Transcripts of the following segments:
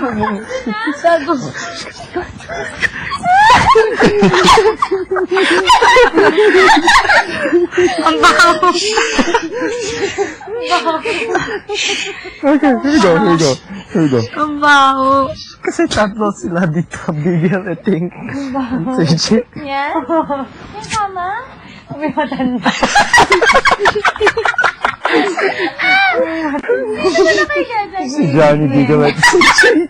Gago. Ang baho. Okay, here we go. Ang baho. Kasi tatlo sila dito, Bigel, I think. Si Yan? Yan, mama? May matanda. Si Johnny, Bigel, at si Jay.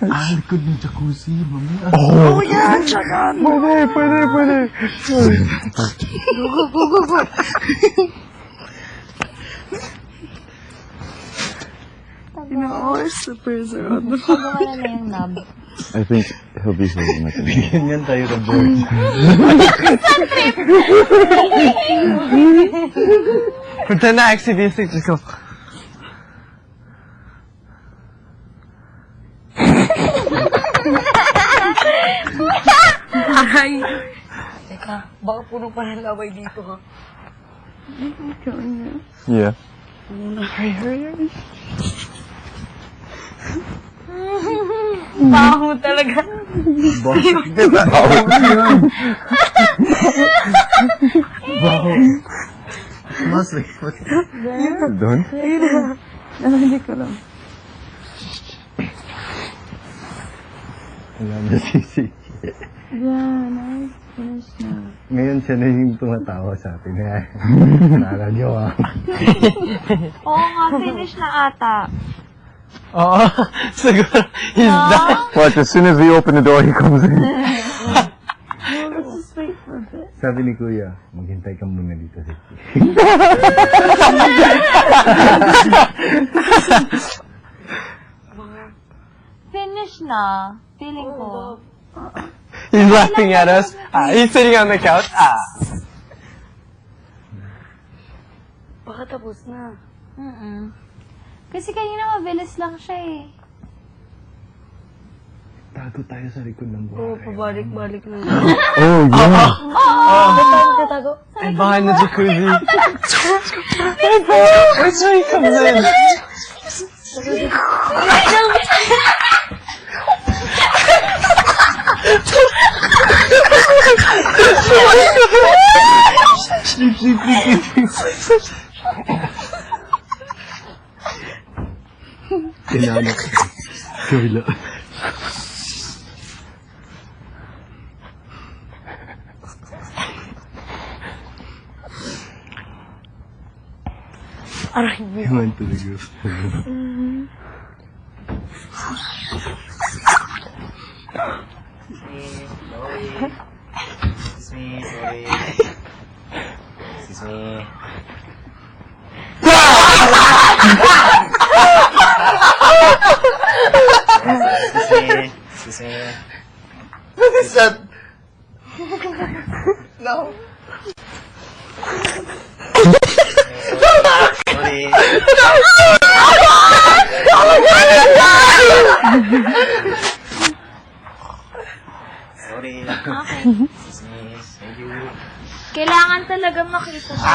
Likod ng jacuzzi, mami. Oh, yan! Pwede. Go. Slippers are on the Pagawa na yung knob. I think he'll be holding my thing. Ganyan tayo ng board. Pretend na accidentally just go. Ay! Teka, baka puno pa ng laway dito, ha? Yeah. Baho talaga. Baho. Mas like, what? Doon? Hindi ko lang. Wala na si Yeah, nice. Finish na. Ngayon siya na yung tumatawa sa atin. Naalala niyo Oo nga, finish na ata. Oo. Siguro, he's done. Watch, as soon as we open the door, he comes in. Let's just wait for a bit. Sabi ni Kuya, maghintay ka muna dito sa Finish na. Feeling ko. He's laughing at us. He's sitting on the couch. Baka tapos na. Kasi kanina mabilis lang siya eh. Tago tayo sa likod ng Oo, buhay. pabalik-balik na. Oh, yeah. Tatago. And behind the jacuzzi. Wait till he comes in. Kailangan ko. Kuya. Aray, Ewan talaga. What is that? No. Sorry. Kailangan talaga makita siya.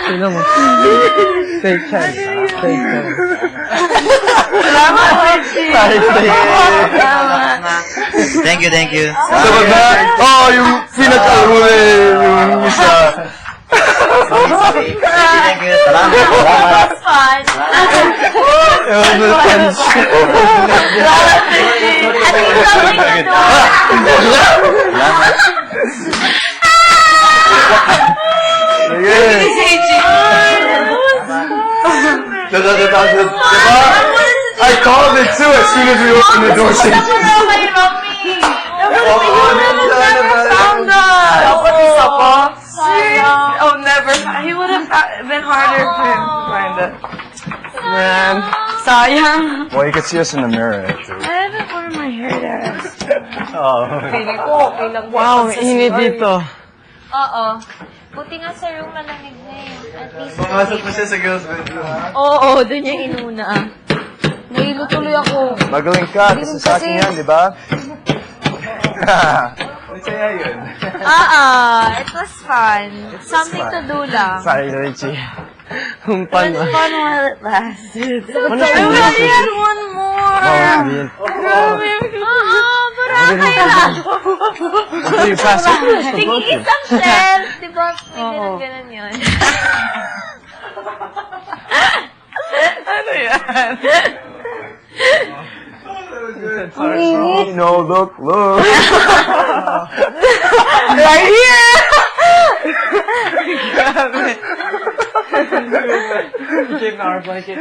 Tingnan mo. Take chance. Take chance. Thank you. So, oh, yung pinag-aluli, yung isa. Thank you. Salamat. Fun. It was a tension. Nakakatakot, diba? I called it too as soon as we opened the door. Oh, never. He would have been harder for him to find it. Man. Sayang. Well, you could see us in the mirror. I haven't worn my hair there. Feeling ko, okay lang. Wow, init dito. Oo. Buti nga sa room malamig na yun. At least. Pumasok pa siya sa girls' bedroom. Oo, dun yung inuna. Nahilo tuloy ako. Magaling ka, kasi sa akin yan, di ba? Masaya yun. It was fun. Something to do lang. Sorry, Richie. Ang fun. Fun while it lasted. Ano I siya? wish I had one more. Para kaya. You pass it? Sige, isang shell. Diba? May ganun yun. Ano yan? No, look. Right here! Give our blanket.